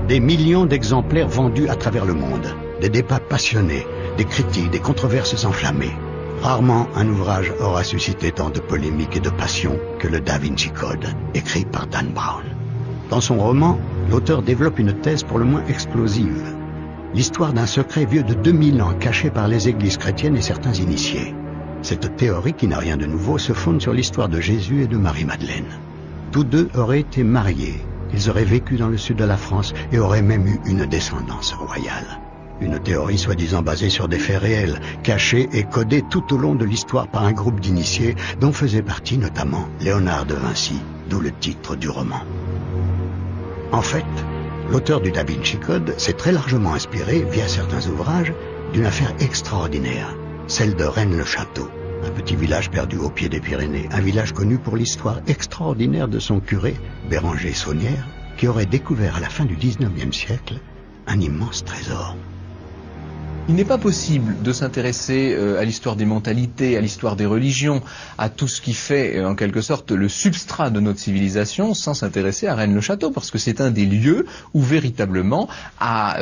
Des millions d'exemplaires vendus à travers le monde, des débats passionnés, des critiques, des controverses enflammées. Rarement un ouvrage aura suscité tant de polémiques et de passion que le Da Vinci Code, écrit par Dan Brown. Dans son roman, l'auteur développe une thèse pour le moins explosive. L'histoire d'un secret vieux de 2000 ans caché par les églises chrétiennes et certains initiés. Cette théorie, qui n'a rien de nouveau, se fonde sur l'histoire de Jésus et de Marie-Madeleine. Tous deux auraient été mariés. Ils auraient vécu dans le sud de la France et auraient même eu une descendance royale. Une théorie soi-disant basée sur des faits réels, cachés et codés tout au long de l'histoire par un groupe d'initiés dont faisait partie notamment Léonard de Vinci, d'où le titre du roman. En fait, l'auteur du Da Vinci Code s'est très largement inspiré, via certains ouvrages, d'une affaire extraordinaire, celle de Rennes-le-Château, un petit village perdu au pied des Pyrénées, un village connu pour l'histoire extraordinaire de son curé, Béranger Saunière, qui aurait découvert à la fin du XIXe siècle un immense trésor. Il n'est pas possible de s'intéresser à l'histoire des mentalités, à l'histoire des religions, à tout ce qui fait en quelque sorte le substrat de notre civilisation sans s'intéresser à Rennes-le-Château, parce que c'est un des lieux où véritablement a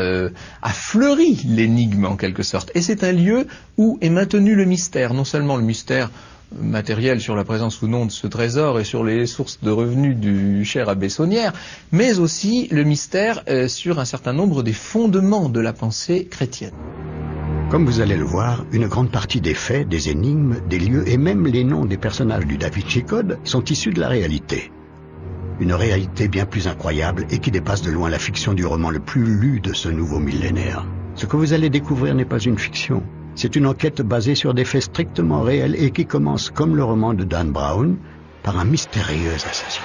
fleuri l'énigme en quelque sorte. Et c'est un lieu où est maintenu le mystère, non seulement le mystère matériel sur la présence ou non de ce trésor et sur les sources de revenus du cher abbé Saunière, mais aussi le mystère sur un certain nombre des fondements de la pensée chrétienne. Comme vous allez le voir, une grande partie des faits, des énigmes, des lieux et même les noms des personnages du Da Vinci Code sont issus de la réalité. Une réalité bien plus incroyable et qui dépasse de loin la fiction du roman le plus lu de ce nouveau millénaire. Ce que vous allez découvrir n'est pas une fiction. C'est une enquête basée sur des faits strictement réels et qui commence, comme le roman de Dan Brown, par un mystérieux assassinat.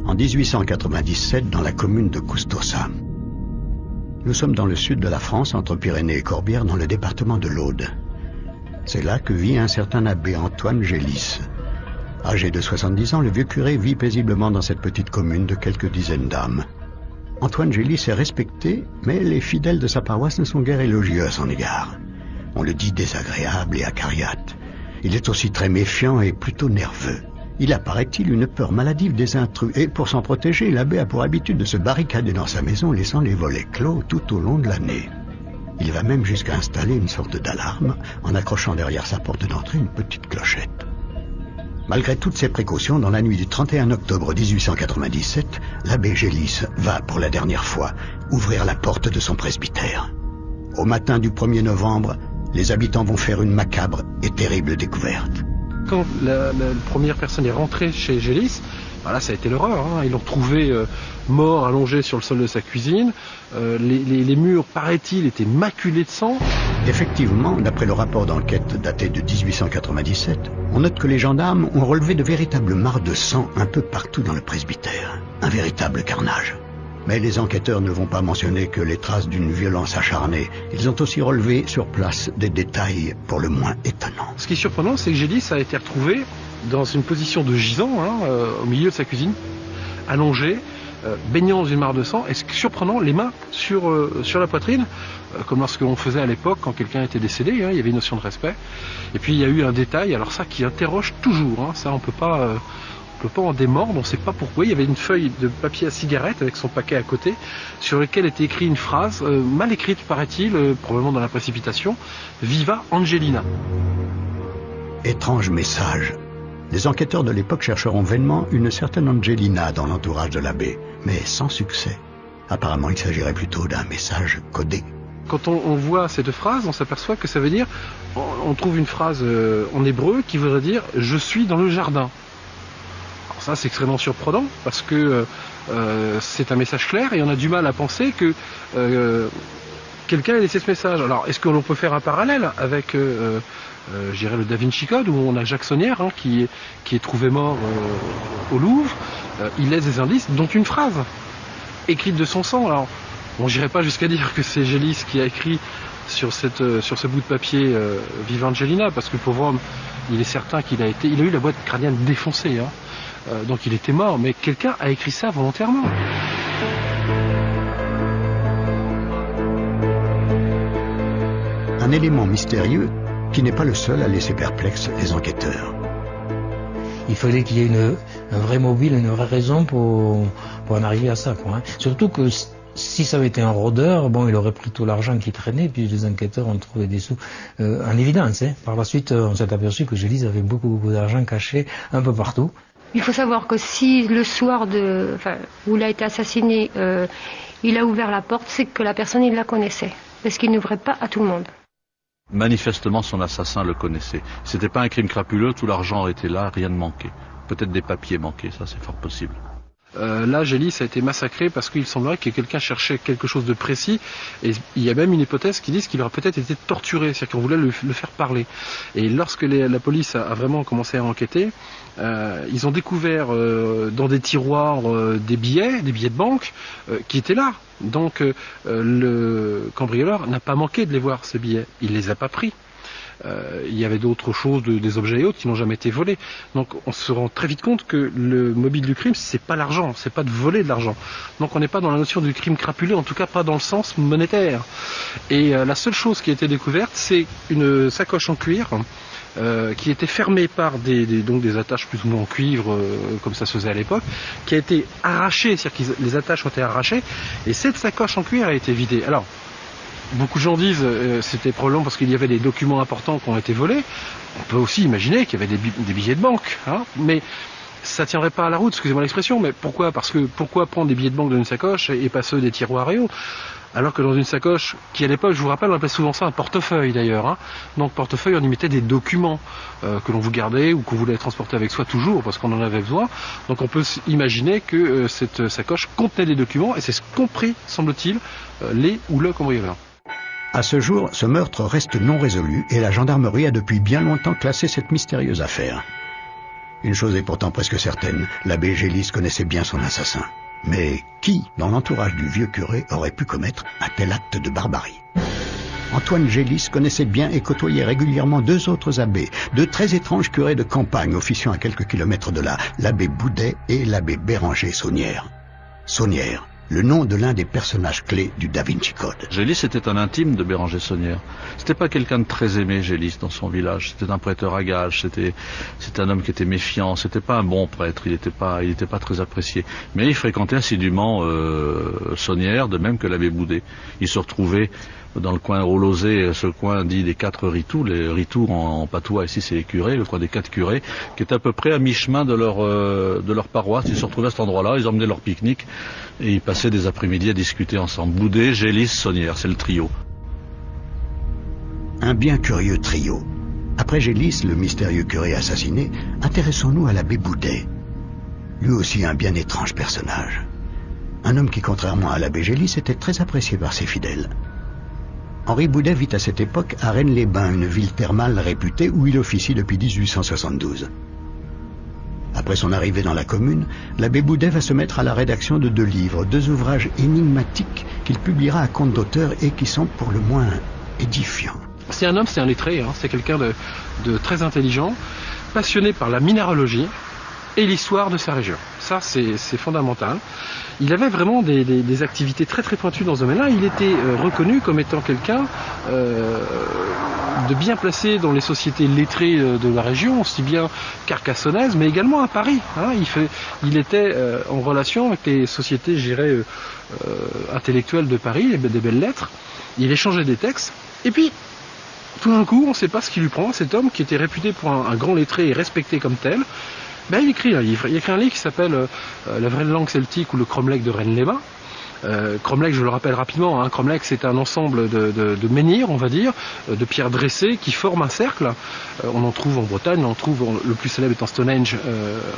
En 1897, dans la commune de Custosa. Nous sommes dans le sud de la France, entre Pyrénées et Corbières, dans le département de l'Aude. C'est là que vit un certain abbé Antoine Gélis. Âgé de 70 ans, le vieux curé vit paisiblement dans cette petite commune de quelques dizaines d'âmes. Antoine Gélis est respecté, mais les fidèles de sa paroisse ne sont guère élogieux à son égard. On le dit désagréable et acariâtre. Il est aussi très méfiant et plutôt nerveux. Il a, paraît-il, une peur maladive des intrus, et pour s'en protéger, l'abbé a pour habitude de se barricader dans sa maison, laissant les volets clos tout au long de l'année. Il va même jusqu'à installer une sorte d'alarme, en accrochant derrière sa porte d'entrée une petite clochette. Malgré toutes ces précautions, dans la nuit du 31 octobre 1897, l'abbé Gélis va, pour la dernière fois, ouvrir la porte de son presbytère. Au matin du 1er novembre, les habitants vont faire une macabre et terrible découverte. Quand la première personne est rentrée chez Gélis, voilà, ça a été l'horreur. Ils l'ont trouvé mort, allongé sur le sol de sa cuisine. Les murs, paraît-il, étaient maculés de sang. Effectivement, d'après le rapport d'enquête daté de 1897, on note que les gendarmes ont relevé de véritables mares de sang un peu partout dans le presbytère. Un véritable carnage. Mais les enquêteurs ne vont pas mentionner que les traces d'une violence acharnée. Ils ont aussi relevé sur place des détails pour le moins étonnants. Ce qui est surprenant, c'est que Gélis a été retrouvé dans une position de gisant, au milieu de sa cuisine, allongé, baignant dans une mare de sang, et ce qui est surprenant, les mains sur la poitrine, comme lorsqu'on faisait à l'époque quand quelqu'un était décédé, il y avait une notion de respect. Et puis il y a eu un détail, alors ça qui interroge toujours, ça on peut pas en démordre, on ne sait pas pourquoi. Il y avait une feuille de papier à cigarette avec son paquet à côté, sur lequel était écrit une phrase, mal écrite paraît-il, probablement dans la précipitation, « Viva Angelina ». Étrange message. Les enquêteurs de l'époque chercheront vainement une certaine Angelina dans l'entourage de l'abbé, mais sans succès. Apparemment, il s'agirait plutôt d'un message codé. Quand on voit cette phrase, on s'aperçoit que ça veut dire, on trouve une phrase en hébreu qui voudrait dire « Je suis dans le jardin ». Ça, c'est extrêmement surprenant parce que c'est un message clair et on a du mal à penser que quelqu'un ait laissé ce message. Alors, est-ce que l'on peut faire un parallèle avec, je dirais, le Da Vinci Code, où on a Jacques Saunière qui est trouvé mort au Louvre. Il laisse des indices, dont une phrase écrite de son sang. Alors, bon, j'irai pas jusqu'à dire que c'est Gélis qui a écrit sur ce bout de papier Viva Angelina, parce que le pauvre homme, il est certain qu'il a eu la boîte crânienne défoncée. Donc il était mort, mais quelqu'un a écrit ça volontairement. un élément mystérieux qui n'est pas le seul à laisser perplexes les enquêteurs. Il fallait qu'il y ait un vrai mobile, une vraie raison pour en arriver à ça, quoi, hein. Surtout que si ça avait été un rôdeur, bon, il aurait pris tout l'argent qui traînait, puis les enquêteurs ont trouvé des sous en évidence, hein. Par la suite, on s'est aperçu que Gélis avait beaucoup d'argent caché un peu partout. Il faut savoir que si le soir où il a été assassiné, il a ouvert la porte, c'est que la personne, il la connaissait, parce qu'il n'ouvrait pas à tout le monde. Manifestement, son assassin le connaissait. C'était pas un crime crapuleux, tout l'argent était là, rien ne manquait. Peut-être des papiers manquaient, ça c'est fort possible. Là, Gélis a été massacré parce qu'il semblerait que quelqu'un cherchait quelque chose de précis, et il y a même une hypothèse qui dit qu'il aurait peut-être été torturé, c'est-à-dire qu'on voulait le faire parler. Et lorsque la police a vraiment commencé à enquêter, ils ont découvert dans des tiroirs des billets de banque qui étaient là. Donc le cambrioleur n'a pas manqué de les voir, ces billets. Il les a pas pris. Il y avait d'autres choses, des objets et autres qui n'ont jamais été volés. Donc on se rend très vite compte que le mobile du crime, c'est pas l'argent, c'est pas de voler de l'argent. Donc on n'est pas dans la notion du crime crapuleux, en tout cas pas dans le sens monétaire. Et la seule chose qui a été découverte, c'est une sacoche en cuir qui était fermée par des attaches plus ou moins en cuivre, comme ça se faisait à l'époque, qui a été arrachée, c'est-à-dire que les attaches ont été arrachées, et cette sacoche en cuir a été vidée. Alors, beaucoup de gens disent c'était probablement parce qu'il y avait des documents importants qui ont été volés. On peut aussi imaginer qu'il y avait des billets de banque, hein, mais ça tiendrait pas à la route, excusez-moi l'expression, mais pourquoi ? Parce que pourquoi prendre des billets de banque dans une sacoche et pas ceux des tiroirs et autres ? Alors que dans une sacoche, qui à l'époque, je vous rappelle, on appelait souvent ça un portefeuille d'ailleurs, hein. Donc portefeuille, on y mettait des documents que l'on vous gardait ou qu'on voulait transporter avec soi toujours parce qu'on en avait besoin. Donc on peut imaginer que cette sacoche contenait des documents, et c'est ce qu'ont pris, semble-t-il, les ou le cambrioleur. À ce jour, ce meurtre reste non résolu et la gendarmerie a depuis bien longtemps classé cette mystérieuse affaire. Une chose est pourtant presque certaine, l'abbé Gélis connaissait bien son assassin. Mais qui, dans l'entourage du vieux curé, aurait pu commettre un tel acte de barbarie ? Antoine Gélis connaissait bien et côtoyait régulièrement deux autres abbés, deux très étranges curés de campagne officiant à quelques kilomètres de là, l'abbé Boudet et l'abbé Béranger Saunière. Saunière, le nom de l'un des personnages clés du Da Vinci Code. Gélis était un intime de Béranger Saunière. C'était pas quelqu'un de très aimé, Gélis, dans son village. C'était un prêteur à gages, c'était un homme qui était méfiant, c'était pas un bon prêtre, il était pas très apprécié. Mais il fréquentait assidûment Saunière, de même que l'abbé Boudet. Il se retrouvait dans le coin Rolosé, ce coin dit des 4 Ritoux. Les Ritoux en patois ici c'est les curés, le coin des 4 curés, qui est à peu près à mi-chemin de leur paroisse. Ils se retrouvaient à cet endroit-là, ils emmenaient leur pique-nique et ils passaient des après-midi à discuter ensemble. Boudet, Gélis, Saunière, c'est le trio. Un bien curieux trio. Après Gélis, le mystérieux curé assassiné, intéressons-nous à l'abbé Boudet. Lui aussi un bien étrange personnage. Un homme qui, contrairement à l'abbé Gélis, était très apprécié par ses fidèles. Henri Boudet vit à cette époque à Rennes-les-Bains, une ville thermale réputée où il officie depuis 1872. Après son arrivée dans la commune, l'abbé Boudet va se mettre à la rédaction de 2 livres, 2 ouvrages énigmatiques qu'il publiera à compte d'auteur et qui sont pour le moins édifiants. C'est un homme, c'est un lettré, hein, c'est quelqu'un de très intelligent, passionné par la minéralogie et l'histoire de sa région. Ça, c'est fondamental. Il avait vraiment des activités très très pointues dans ce domaine-là. Il était reconnu comme étant quelqu'un de bien placé dans les sociétés lettrées de la région, aussi bien carcassonnaise, mais également à Paris. Hein. Il était en relation avec les sociétés, je dirais, intellectuelles de Paris, des belles lettres. Il échangeait des textes. Et puis, tout d'un coup, on ne sait pas ce qui lui prend. Cet homme qui était réputé pour un grand lettré et respecté comme tel, il écrit un livre. Il écrit un livre qui s'appelle La vraie langue celtique ou le cromlech de Rennes-les-Bains. Cromlech, je le rappelle rapidement, hein, Cromlech c'est un ensemble de menhirs, on va dire, de pierres dressées qui forment un cercle. On en trouve en Bretagne, on en trouve, le plus célèbre étant Stonehenge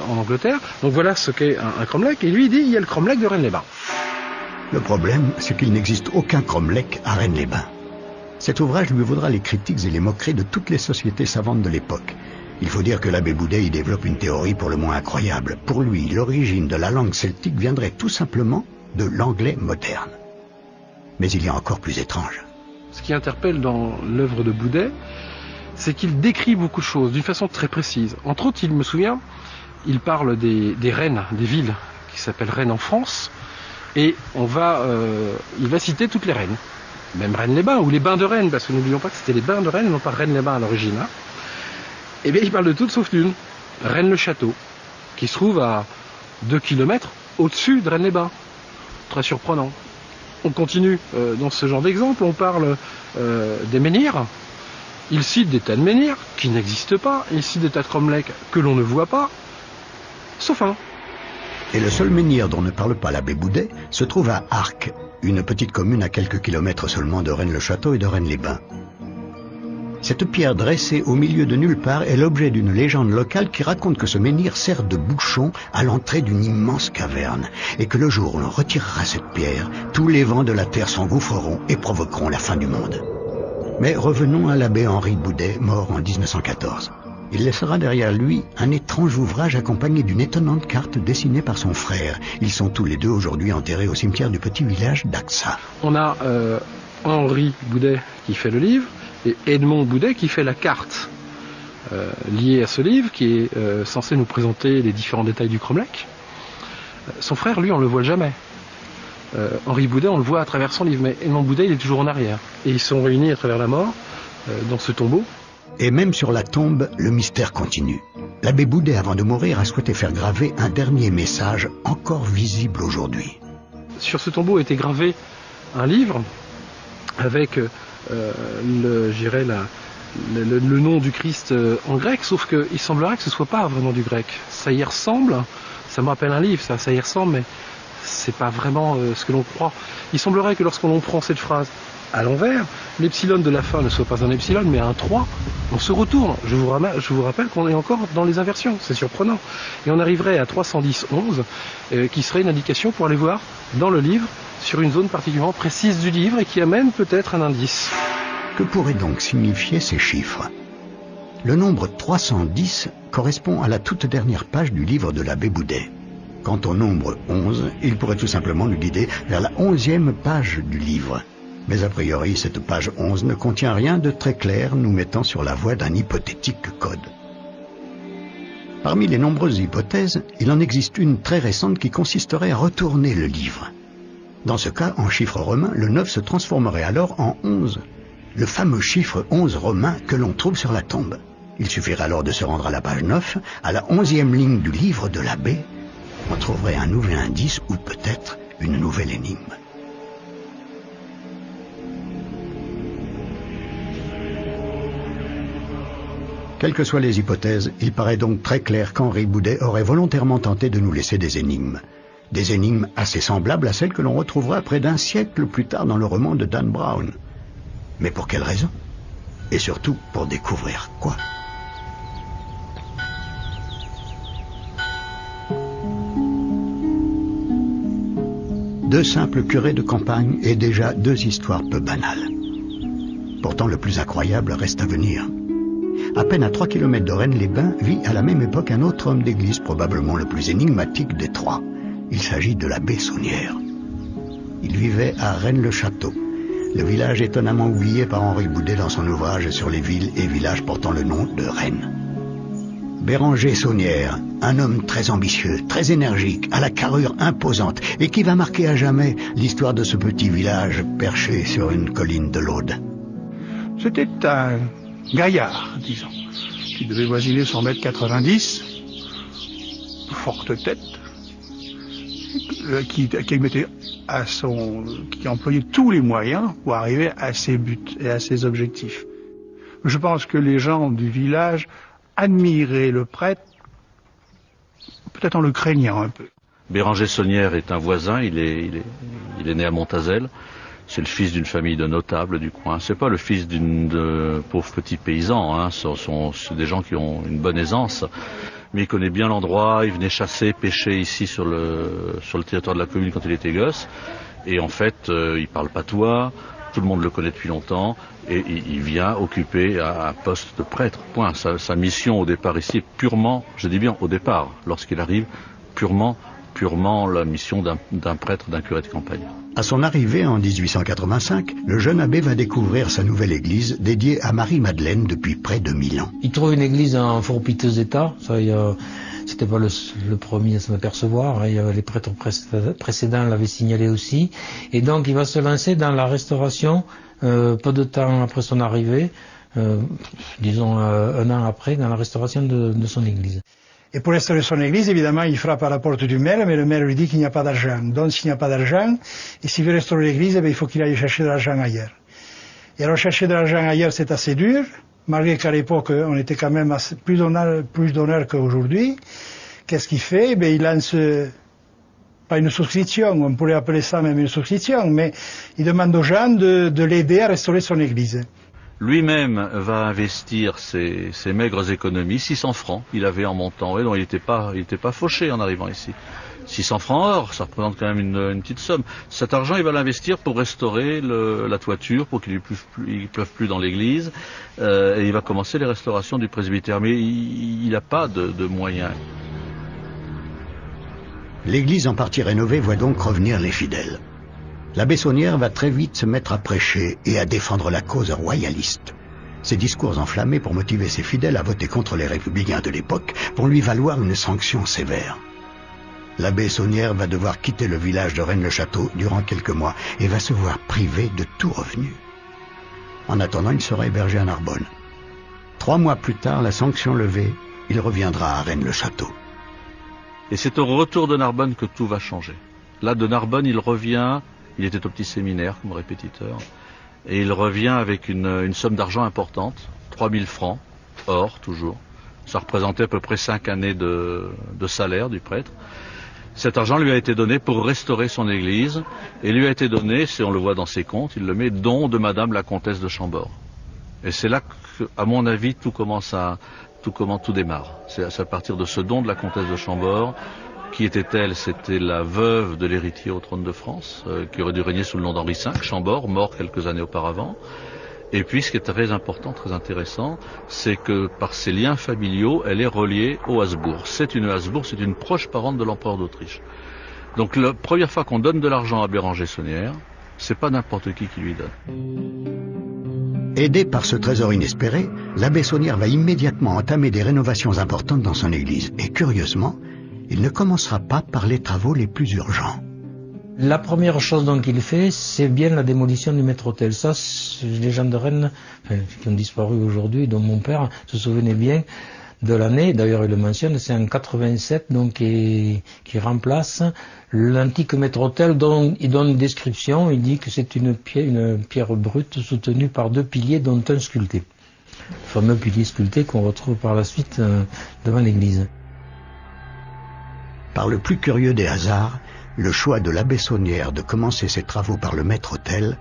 en Angleterre. Donc voilà ce qu'est un cromlech. Et lui il dit, il y a le cromlech de Rennes-les-Bains. Le problème, c'est qu'il n'existe aucun cromlech à Rennes-les-Bains. Cet ouvrage lui vaudra les critiques et les moqueries de toutes les sociétés savantes de l'époque. Il faut dire que l'abbé Boudet y développe une théorie pour le moins incroyable. Pour lui, l'origine de la langue celtique viendrait tout simplement de l'anglais moderne. Mais il y a encore plus étrange. Ce qui interpelle dans l'œuvre de Boudet, c'est qu'il décrit beaucoup de choses d'une façon très précise. Entre autres, il me souvient, il parle des reines, des villes qui s'appellent Rennes en France, et il va citer toutes les reines. même Rennes-les-Bains, ou les Bains de Rennes, parce que n'oublions pas que c'était les Bains de Rennes, et non pas Rennes-les-Bains à l'origine, hein. Eh bien, il parle de tout sauf d'une, Rennes-le-Château, qui se trouve à 2 km au-dessus de Rennes-les-Bains. Très surprenant. On continue dans ce genre d'exemple, on parle des menhirs. Il cite des tas de menhirs qui n'existent pas, il cite des tas de cromlechs que l'on ne voit pas, sauf un. Et le seul menhir dont ne parle pas l'abbé Boudet se trouve à Arques, une petite commune à quelques kilomètres seulement de Rennes-le-Château et de Rennes-les-Bains. Cette pierre dressée au milieu de nulle part est l'objet d'une légende locale qui raconte que ce menhir sert de bouchon à l'entrée d'une immense caverne et que le jour où l'on retirera cette pierre, tous les vents de la terre s'engouffreront et provoqueront la fin du monde. Mais revenons à l'abbé Henri Boudet, mort en 1914. Il laissera derrière lui un étrange ouvrage accompagné d'une étonnante carte dessinée par son frère. Ils sont tous les deux aujourd'hui enterrés au cimetière du petit village d'Axa. On a Henri Boudet qui fait le livre, et Edmond Boudet qui fait la carte liée à ce livre, qui est censé nous présenter les différents détails du cromlech. Son frère, lui, on le voit jamais. Henri Boudet, on le voit à travers son livre, mais Edmond Boudet, il est toujours en arrière. Et ils sont réunis à travers la mort, dans ce tombeau. Et même sur la tombe, le mystère continue. L'abbé Boudet, avant de mourir, a souhaité faire graver un dernier message encore visible aujourd'hui. Sur ce tombeau était gravé un livre avec le nom du Christ en grec, sauf qu'il semblerait que ce soit pas vraiment du grec. Ça y ressemble, ça me rappelle un livre, ça y ressemble, mais c'est pas vraiment ce que l'on croit. Il semblerait que lorsqu'on prend cette phrase à l'envers, l'epsilon de la fin ne soit pas un epsilon, mais un 3, on se retourne. Je vous rappelle qu'on est encore dans les inversions, c'est surprenant. Et on arriverait à 310-11, qui serait une indication pour aller voir dans le livre, sur une zone particulièrement précise du livre, et qui amène peut-être un indice. Que pourraient donc signifier ces chiffres? Le nombre 310 correspond à la toute dernière page du livre de l'abbé Boudet. Quant au nombre 11, il pourrait tout simplement nous guider vers la 11e page du livre. Mais a priori, cette page 11 ne contient rien de très clair, nous mettant sur la voie d'un hypothétique code. Parmi les nombreuses hypothèses, il en existe une très récente qui consisterait à retourner le livre. Dans ce cas, en chiffre romain, le 9 se transformerait alors en 11, le fameux chiffre 11 romain que l'on trouve sur la tombe. Il suffirait alors de se rendre à la page 9, à la 11e ligne du livre de l'abbé. On trouverait un nouvel indice ou peut-être une nouvelle énigme. Quelles que soient les hypothèses, il paraît donc très clair qu'Henri Boudet aurait volontairement tenté de nous laisser des énigmes. Des énigmes assez semblables à celles que l'on retrouvera près d'un siècle plus tard dans le roman de Dan Brown. Mais pour quelle raison? Et surtout, pour découvrir quoi? Deux simples curés de campagne et déjà deux histoires peu banales. Pourtant, le plus incroyable reste à venir. À peine à 3 km de Rennes-les-Bains vit à la même époque un autre homme d'église, probablement le plus énigmatique des trois. Il s'agit de l'abbé Saunière. Il vivait à Rennes-le-Château, le village étonnamment oublié par Henri Boudet dans son ouvrage sur les villes et villages portant le nom de Rennes. Béranger Saunière, un homme très ambitieux, très énergique, à la carrure imposante et qui va marquer à jamais l'histoire de ce petit village perché sur une colline de l'Aude. C'était un gaillard, disons, qui devait voisiner 100,90 m, forte tête, qui employait tous les moyens pour arriver à ses buts et à ses objectifs. Je pense que les gens du village admiraient le prêtre, peut-être en le craignant un peu. Béranger Saunière est un voisin, il est né à Montazel. C'est le fils d'une famille de notables du coin. C'est pas le fils de pauvres petits paysans, hein. C'est des gens qui ont une bonne aisance. Mais il connaît bien l'endroit, il venait chasser, pêcher ici sur le territoire de la commune quand il était gosse. Et en fait, il parle patois, tout le monde le connaît depuis longtemps, et il vient occuper un poste de prêtre. Point. Sa mission au départ ici est purement, je dis bien au départ, lorsqu'il arrive, purement purement la mission d'un prêtre, d'un curé de campagne. À son arrivée en 1885, le jeune abbé va découvrir sa nouvelle église dédiée à Marie-Madeleine depuis près de 1000 ans. Il trouve une église en fort piteux état, ça c'était pas le premier à s'en apercevoir, les prêtres précédents l'avaient signalé aussi, et donc il va se lancer dans la restauration peu de temps après son arrivée, disons un an après, dans la restauration de son église. Et pour restaurer son église, évidemment, il frappe à la porte du maire, mais le maire lui dit qu'il n'y a pas d'argent. Donc s'il n'y a pas d'argent, et s'il veut restaurer l'église, il faut qu'il aille chercher de l'argent ailleurs. Et alors chercher de l'argent ailleurs, c'est assez dur, malgré qu'à l'époque, on était quand même plus d'honneur qu'aujourd'hui. Qu'est-ce qu'il fait? Il lance, pas une souscription, on pourrait appeler ça même une souscription, mais il demande aux gens de l'aider à restaurer son église. Lui-même va investir ses maigres économies, 600 francs il avait en montant, et donc il n'était pas fauché en arrivant ici. 600 francs or, ça représente quand même une petite somme. Cet argent, il va l'investir pour restaurer la toiture, pour qu'il ne pleuve plus dans l'église, et il va commencer les restaurations du presbytère, mais il n'a pas de moyens. L'église en partie rénovée voit donc revenir les fidèles. L'abbé Saunière va très vite se mettre à prêcher et à défendre la cause royaliste. Ses discours enflammés pour motiver ses fidèles à voter contre les républicains de l'époque vont lui valoir une sanction sévère. L'abbé Saunière va devoir quitter le village de Rennes-le-Château durant quelques mois et va se voir privé de tout revenu. En attendant, il sera hébergé à Narbonne. 3 mois plus tard, la sanction levée, il reviendra à Rennes-le-Château. Et c'est au retour de Narbonne que tout va changer. Là, de Narbonne, il revient, il était au petit séminaire comme répétiteur, et il revient avec une somme d'argent importante, 3000 francs, or toujours. Ça représentait à peu près 5 années de salaire du prêtre. Cet argent lui a été donné pour restaurer son église, et lui a été donné, si on le voit dans ses comptes, il le met, don de Madame la Comtesse de Chambord. Et c'est là que, à mon avis, tout démarre. C'est à partir de ce don de la Comtesse de Chambord. Qui était-elle? C'était la veuve de l'héritier au trône de France, qui aurait dû régner sous le nom d'Henri V, Chambord, mort quelques années auparavant. Et puis, ce qui est très important, très intéressant, c'est que par ses liens familiaux, elle est reliée au Habsbourg. C'est une proche parente de l'empereur d'Autriche. Donc, la première fois qu'on donne de l'argent à Béranger Saunière, c'est pas n'importe qui lui donne. Aidé par ce trésor inespéré, l'abbé Saunière va immédiatement entamer des rénovations importantes dans son église. Et curieusement, il ne commencera pas par les travaux les plus urgents. La première chose donc qu'il fait, c'est bien la démolition du maître-autel. Ça, les gens de Rennes, qui ont disparu aujourd'hui, dont mon père se souvenait bien de l'année, d'ailleurs il le mentionne, c'est en 87 donc qui remplace l'antique maître-autel dont il donne une description. Il dit que c'est une pierre brute soutenue par 2 piliers dont un sculpté. Le fameux pilier sculpté qu'on retrouve par la suite devant l'église. Par le plus curieux des hasards, le choix de l'abbé Saunière de commencer ses travaux par le maître-autel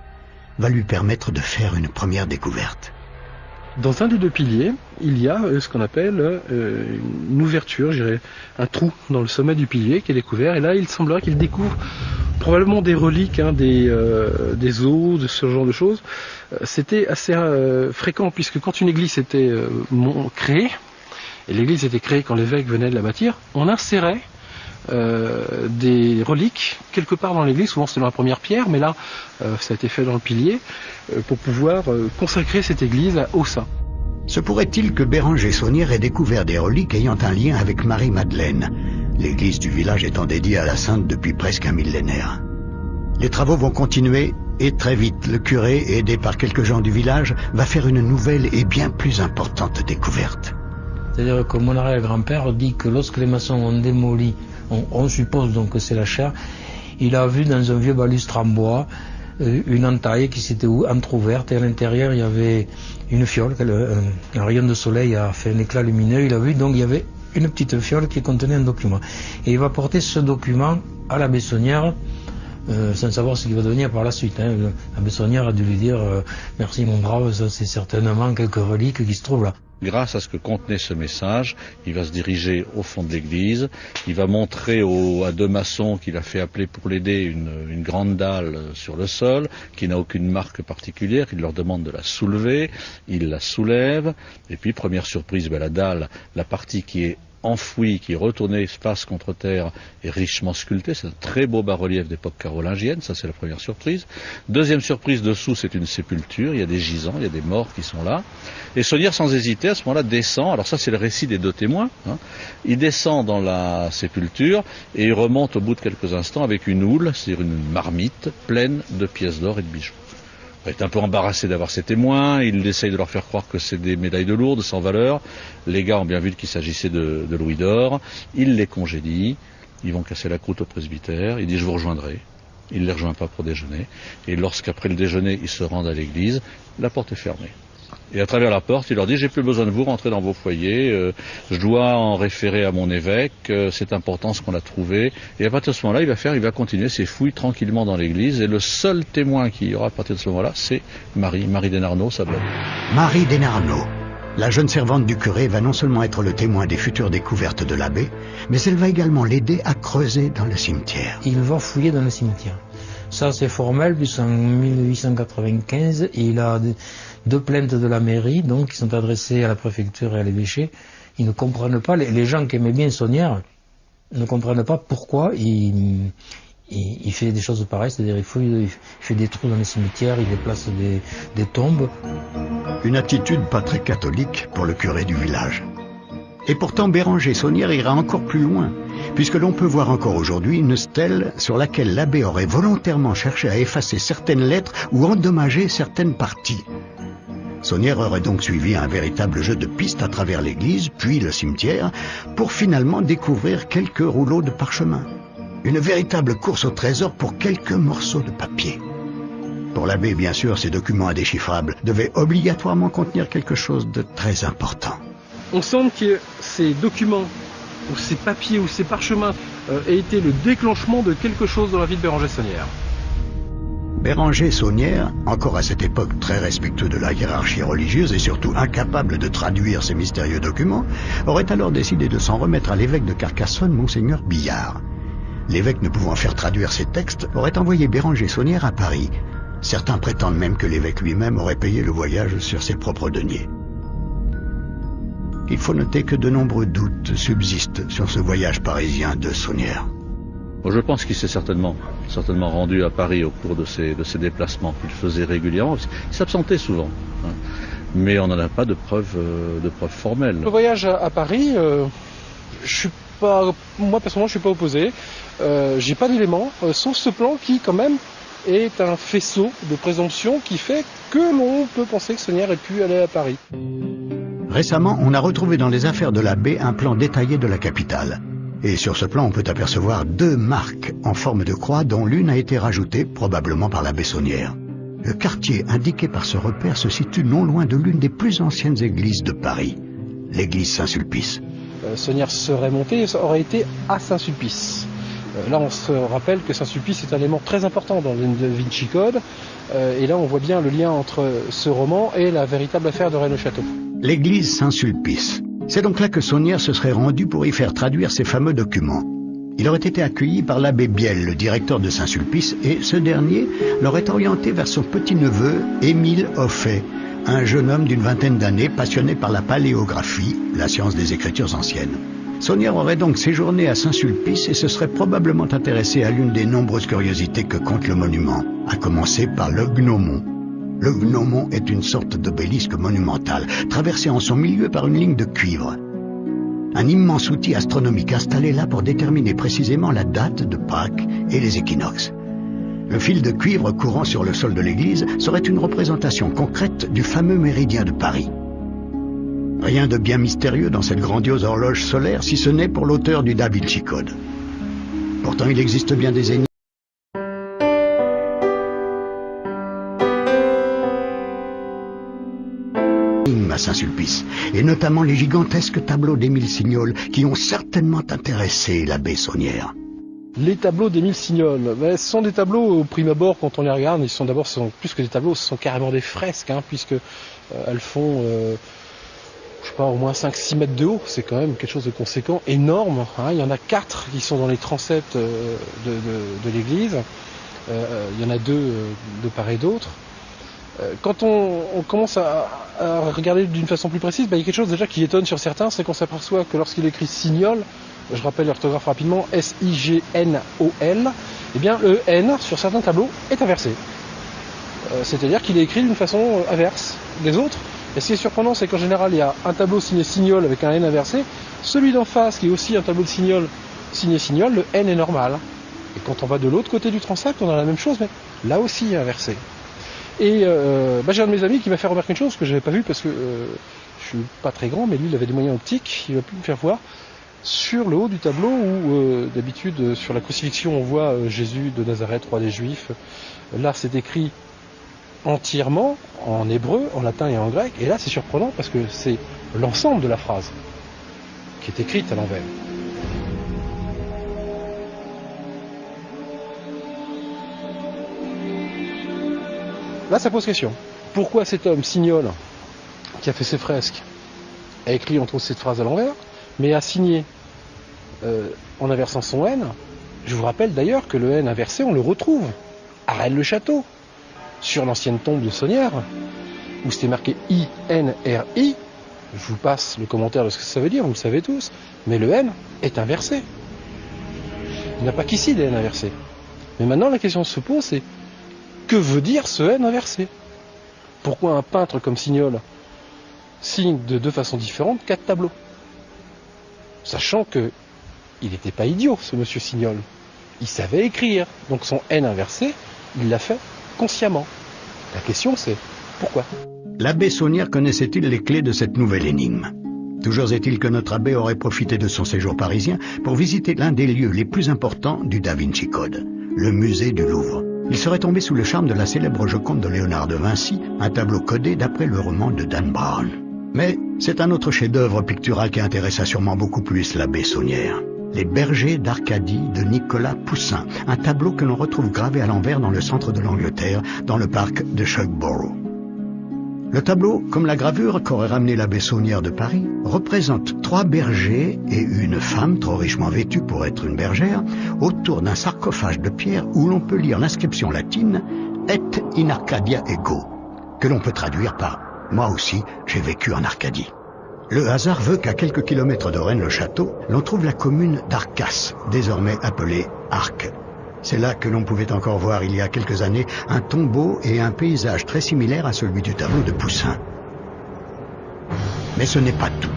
va lui permettre de faire une première découverte. Dans un des 2 piliers, il y a ce qu'on appelle une ouverture, je dirais, un trou dans le sommet du pilier qui est découvert. Et là, il semblerait qu'il découvre probablement des reliques, des os, de ce genre de choses. C'était assez fréquent puisque quand une église était créée, et l'église était créée quand l'évêque venait de la bâtir, on insérait des reliques quelque part dans l'église, souvent c'était dans la première pierre, mais là ça a été fait dans le pilier pour pouvoir consacrer cette église au saint. Se pourrait-il que Béranger Saunière ait découvert des reliques ayant un lien avec Marie-Madeleine, l'église du village étant dédiée à la sainte depuis presque un millénaire? Les travaux vont continuer et très vite le curé, aidé par quelques gens du village, va faire une nouvelle et bien plus importante découverte. C'est-à-dire que mon arrière-grand-père dit que lorsque les maçons ont démoli, on suppose donc que c'est la chaire, il a vu dans un vieux balustre en bois une entaille qui s'était entrouverte et à l'intérieur il y avait une fiole, un rayon de soleil a fait un éclat lumineux, il a vu donc il y avait une petite fiole qui contenait un document. Et il va porter ce document à l'abbé Saunière, sans savoir ce qu'il va devenir par la suite. L'abbé Saunière a dû lui dire merci mon brave, ça c'est certainement quelques reliques qui se trouvent là. Grâce à ce que contenait ce message, il va se diriger au fond de l'église, il va montrer à 2 maçons qu'il a fait appeler pour l'aider une grande dalle sur le sol, qui n'a aucune marque particulière, il leur demande de la soulever, il la soulève, et puis première surprise, la dalle, la partie qui est enfoui, qui est retourné face contre terre et richement sculpté. C'est un très beau bas-relief d'époque carolingienne, ça c'est la première surprise. Deuxième surprise, dessous c'est une sépulture, il y a des gisants, il y a des morts qui sont là. Et Saunière, sans hésiter, à ce moment-là, descend, alors ça c'est le récit des deux témoins, hein. Il descend dans la sépulture et il remonte au bout de quelques instants avec une houle, c'est-à-dire une marmite pleine de pièces d'or et de bijoux. Il est un peu embarrassé d'avoir ses témoins, il essaye de leur faire croire que c'est des médailles de Lourdes sans valeur. Les gars ont bien vu qu'il s'agissait de louis d'or, il les congédie, ils vont casser la croûte au presbytère, il dit je vous rejoindrai, il ne les rejoint pas pour déjeuner, et lorsqu'après le déjeuner ils se rendent à l'église, la porte est fermée. Et à travers la porte, il leur dit, j'ai plus besoin de vous, rentrez dans vos foyers, je dois en référer à mon évêque, c'est important ce qu'on a trouvé. Et à partir de ce moment-là, il va continuer ses fouilles tranquillement dans l'église. Et le seul témoin qu'il y aura à partir de ce moment-là, c'est Marie Desnarnaud, sa blonde. Marie Desnarnaud. La jeune servante du curé va non seulement être le témoin des futures découvertes de l'abbé, mais elle va également l'aider à creuser dans le cimetière. Il va fouiller dans le cimetière. Ça c'est formel, puisqu'en 1895, il a deux plaintes de la mairie, donc qui sont adressées à la préfecture et à l'évêché. Ils ne comprennent pas, les gens qui aimaient bien Saunière ne comprennent pas pourquoi il fait des choses pareilles, c'est-à-dire il fait des trous dans les cimetières, il déplace des tombes. Une attitude pas très catholique pour le curé du village. Et pourtant Béranger Saunière ira encore plus loin, puisque l'on peut voir encore aujourd'hui une stèle sur laquelle l'abbé aurait volontairement cherché à effacer certaines lettres ou endommager certaines parties. Saunière aurait donc suivi un véritable jeu de pistes à travers l'église, puis le cimetière, pour finalement découvrir quelques rouleaux de parchemin. Une véritable course au trésor pour quelques morceaux de papier. Pour l'abbé, bien sûr, ces documents indéchiffrables devaient obligatoirement contenir quelque chose de très important. On sent que ces documents, ou ces papiers, ou ces parchemins aient été le déclenchement de quelque chose dans la vie de Béranger Saunière. Béranger Saunière, encore à cette époque très respectueux de la hiérarchie religieuse et surtout incapable de traduire ces mystérieux documents, aurait alors décidé de s'en remettre à l'évêque de Carcassonne, Monseigneur Billard. L'évêque, ne pouvant faire traduire ces textes, aurait envoyé Béranger Saunière à Paris. Certains prétendent même que l'évêque lui-même aurait payé le voyage sur ses propres deniers. Il faut noter que de nombreux doutes subsistent sur ce voyage parisien de Saunière. Je pense qu'il s'est certainement rendu à Paris au cours de ses déplacements qu'il faisait régulièrement. Il s'absentait souvent, hein. Mais on n'en a pas de preuves formelles. Le voyage à Paris, moi personnellement, je suis pas opposé. J'ai pas d'éléments, sauf ce plan qui, quand même, est un faisceau de présomption qui fait que l'on peut penser que Saunière ait pu aller à Paris. Récemment, on a retrouvé dans les affaires de l'abbé un plan détaillé de la capitale. Et sur ce plan, on peut apercevoir deux marques en forme de croix dont l'une a été rajoutée, probablement par l'abbé Saunière. Le quartier indiqué par ce repère se situe non loin de l'une des plus anciennes églises de Paris, l'église Saint-Sulpice. Saunière serait monté, ça aurait été à Saint-Sulpice. Là, on se rappelle que Saint-Sulpice est un élément très important dans le Da Vinci Code. Et là, on voit bien le lien entre ce roman et la véritable affaire de Rennes-le-Château. L'église Saint-Sulpice. C'est donc là que Saunière se serait rendu pour y faire traduire ces fameux documents. Il aurait été accueilli par l'abbé Biel, le directeur de Saint-Sulpice, et ce dernier l'aurait orienté vers son petit-neveu, Émile Hoffet, un jeune homme d'une vingtaine d'années passionné par la paléographie, la science des écritures anciennes. Saunière aurait donc séjourné à Saint-Sulpice et se serait probablement intéressé à l'une des nombreuses curiosités que compte le monument, à commencer par le gnomon. Le gnomon est une sorte d'obélisque monumental, traversé en son milieu par une ligne de cuivre. Un immense outil astronomique installé là pour déterminer précisément la date de Pâques et les équinoxes. Le fil de cuivre courant sur le sol de l'église serait une représentation concrète du fameux méridien de Paris. Rien de bien mystérieux dans cette grandiose horloge solaire, si ce n'est pour l'auteur du Da Vinci Code. Pourtant, il existe bien des énigmes à Saint-Sulpice, et notamment les gigantesques tableaux d'Émile Signol qui ont certainement intéressé l'abbé Saunière. Les tableaux d'Émile Signol, ce sont des tableaux au prime abord quand on les regarde, ils sont d'abord plus que des tableaux, ce sont carrément des fresques, hein, puisque elles font je sais pas, au moins 5-6 mètres de haut, c'est quand même quelque chose de conséquent, énorme, hein. Il y en a 4 qui sont dans les transepts de l'église, il y en a 2 de part et d'autre. Quand on commence à regarder d'une façon plus précise, il y a quelque chose déjà qui étonne sur certains, c'est qu'on s'aperçoit que lorsqu'il écrit Signol, je rappelle l'orthographe rapidement, S-I-G-N-O-L, eh bien le N sur certains tableaux est inversé. C'est-à-dire qu'il est écrit d'une façon inverse des autres. Et ce qui est surprenant, c'est qu'en général, il y a un tableau signé Signol avec un N inversé. Celui d'en face, qui est aussi un tableau de Signol signé Signol, le N est normal. Et quand on va de l'autre côté du transept, on a la même chose, mais là aussi inversé. Et j'ai un de mes amis qui m'a fait remarquer une chose que je n'avais pas vue parce que je suis pas très grand, mais lui il avait des moyens optiques, il a pu me faire voir sur le haut du tableau où d'habitude sur la crucifixion on voit Jésus de Nazareth, roi des Juifs. Là c'est écrit entièrement en hébreu, en latin et en grec, et là c'est surprenant parce que c'est l'ensemble de la phrase qui est écrite à l'envers. Là, ça pose question. Pourquoi cet homme, Signol, qui a fait ses fresques, a écrit entre autres cette phrase à l'envers, mais a signé en inversant son N? Je vous rappelle d'ailleurs que le N inversé, on le retrouve à Rennes-le-Château, sur l'ancienne tombe de Sonnières, où c'était marqué I-N-R-I. Je vous passe le commentaire de ce que ça veut dire, vous le savez tous, mais le N est inversé. Il n'y a pas qu'ici des N inversés. Mais maintenant, la question se pose, c'est que veut dire ce N inversé? Pourquoi un peintre comme Signol signe de deux façons différentes 4 tableaux? Sachant que il n'était pas idiot, ce monsieur Signol. Il savait écrire. Donc son N inversé, il l'a fait consciemment. La question c'est, pourquoi? L'abbé Saunière connaissait-il les clés de cette nouvelle énigme? Toujours est-il que notre abbé aurait profité de son séjour parisien pour visiter l'un des lieux les plus importants du Da Vinci Code, le musée du Louvre. Il serait tombé sous le charme de la célèbre Joconde de Léonard de Vinci, un tableau codé d'après le roman de Dan Brown. Mais c'est un autre chef-d'œuvre pictural qui intéressa sûrement beaucoup plus l'abbé Saunière. Les bergers d'Arcadie de Nicolas Poussin, un tableau que l'on retrouve gravé à l'envers dans le centre de l'Angleterre, dans le parc de Shugborough. Le tableau, comme la gravure qu'aurait ramené l'abbé Saunière de Paris, représente 3 bergers et une femme trop richement vêtue pour être une bergère, autour d'un sarcophage de pierre où l'on peut lire l'inscription latine « Et in Arcadia ego », que l'on peut traduire par « Moi aussi, j'ai vécu en Arcadie ». Le hasard veut qu'à quelques kilomètres de Rennes-le-Château, l'on trouve la commune d'Arcas, désormais appelée Arques. C'est là que l'on pouvait encore voir il y a quelques années un tombeau et un paysage très similaire à celui du tableau de Poussin. Mais ce n'est pas tout.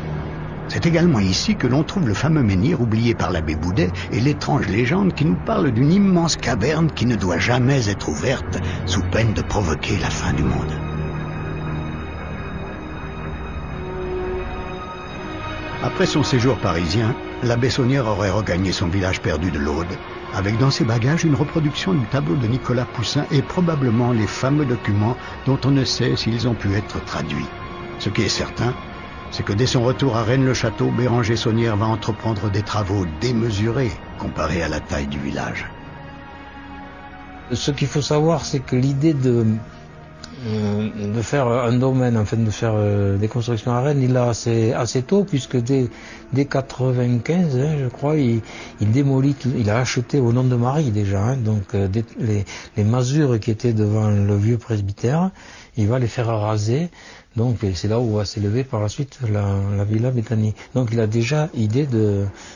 C'est également ici que l'on trouve le fameux menhir oublié par l'abbé Boudet et l'étrange légende qui nous parle d'une immense caverne qui ne doit jamais être ouverte sous peine de provoquer la fin du monde. Après son séjour parisien, l'abbé Saunière aurait regagné son village perdu de l'Aude, avec dans ses bagages une reproduction du tableau de Nicolas Poussin et probablement les fameux documents dont on ne sait s'ils ont pu être traduits. Ce qui est certain, c'est que dès son retour à Rennes-le-Château, Béranger Saunière va entreprendre des travaux démesurés comparés à la taille du village. Ce qu'il faut savoir, c'est que l'idée de faire un domaine, enfin de faire des constructions à Rennes, il a assez tôt, puisque dès 95, je crois, il démolit, il a acheté au nom de Marie déjà, donc les masures qui étaient devant le vieux presbytère, il va les faire raser. Donc c'est là où va s'élever par la suite la Villa Béthanie. Donc il a déjà idée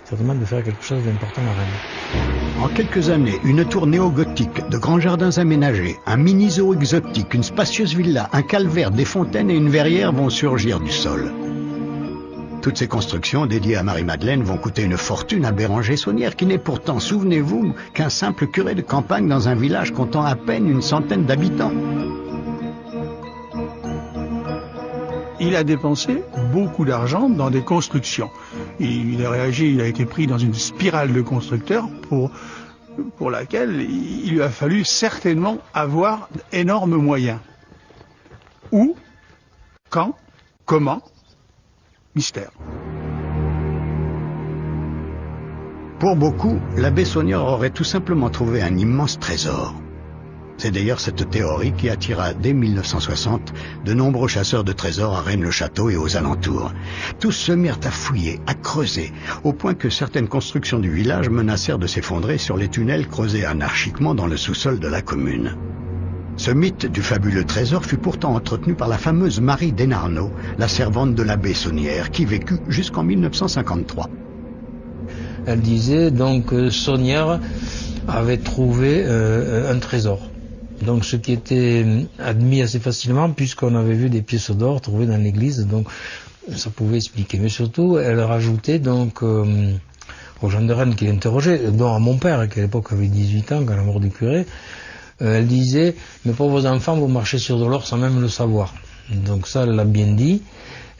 certainement de faire quelque chose d'important à Rennes. En quelques années, une tour néo-gothique, de grands jardins aménagés, un mini-zoo exotique, une spacieuse villa, un calvaire, des fontaines et une verrière vont surgir du sol. Toutes ces constructions dédiées à Marie-Madeleine vont coûter une fortune à Béranger Saunière, qui n'est pourtant, souvenez-vous, qu'un simple curé de campagne dans un village comptant à peine une centaine d'habitants. Il a dépensé beaucoup d'argent dans des constructions. Il a été pris dans une spirale de constructeurs pour laquelle il lui a fallu certainement avoir d'énormes moyens. Où, quand, comment, mystère. Pour beaucoup, l'abbé Saunière aurait tout simplement trouvé un immense trésor. C'est d'ailleurs cette théorie qui attira dès 1960 de nombreux chasseurs de trésors à Rennes-le-Château et aux alentours. Tous se mirent à fouiller, à creuser, au point que certaines constructions du village menacèrent de s'effondrer sur les tunnels creusés anarchiquement dans le sous-sol de la commune. Ce mythe du fabuleux trésor fut pourtant entretenu par la fameuse Marie Desnarnaud, la servante de l'abbé Saunière, qui vécut jusqu'en 1953. Elle disait donc que Saunière avait trouvé un trésor. Donc ce qui était admis assez facilement puisqu'on avait vu des pièces d'or trouvées dans l'église, donc ça pouvait expliquer. Mais surtout, elle rajoutait donc aux gens de Rennes qui l'interrogeaient, dont à mon père qui à l'époque avait 18 ans, quand la mort du curé, elle disait « Mes pauvres enfants, vous marchez sur de l'or sans même le savoir ». Donc ça, elle l'a bien dit.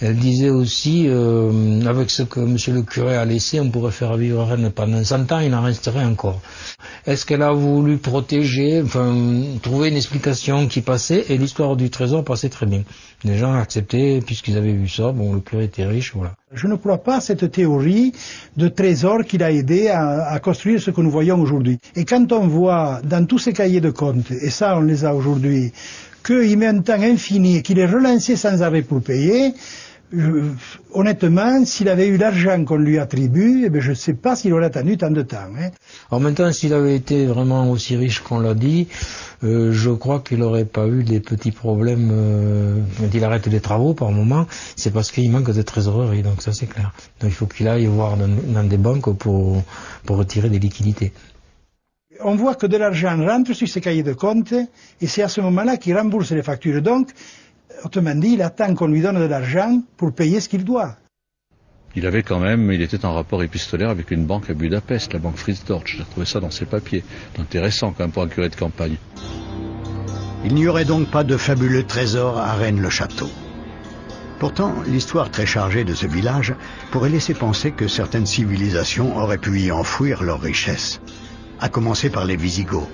Elle disait aussi, avec ce que monsieur le curé a laissé, on pourrait faire vivre Rennes pendant 100 ans, il en resterait encore. Est-ce qu'elle a voulu protéger, enfin, trouver une explication qui passait, et l'histoire du trésor passait très bien. Les gens acceptaient, puisqu'ils avaient vu ça, bon, le curé était riche, voilà. Je ne crois pas à cette théorie de trésor qui l'a aidé à construire ce que nous voyons aujourd'hui. Et quand on voit dans tous ces cahiers de comptes, et ça on les a aujourd'hui, qu'il met un temps infini et qu'il est relancé sans arrêt pour payer, honnêtement, s'il avait eu l'argent qu'on lui attribue, eh bien, je ne sais pas s'il aurait attendu tant de temps. Hein. Alors maintenant, s'il avait été vraiment aussi riche qu'on l'a dit, je crois qu'il n'aurait pas eu des petits problèmes quand il arrête les travaux par moment, c'est parce qu'il manque de trésorerie, donc ça c'est clair. Donc il faut qu'il aille voir dans des banques pour retirer des liquidités. On voit que de l'argent rentre sur ces cahiers de compte, et c'est à ce moment-là qu'il rembourse les factures. Donc, autrement dit, il attend qu'on lui donne de l'argent pour payer ce qu'il doit. Il était en rapport épistolaire avec une banque à Budapest, la banque Fritz Dorsch. J'ai retrouvé ça dans ses papiers. C'est intéressant quand même pour un curé de campagne. Il n'y aurait donc pas de fabuleux trésor à Rennes-le-Château. Pourtant, l'histoire très chargée de ce village pourrait laisser penser que certaines civilisations auraient pu y enfouir leurs richesses. À commencer par les Visigoths,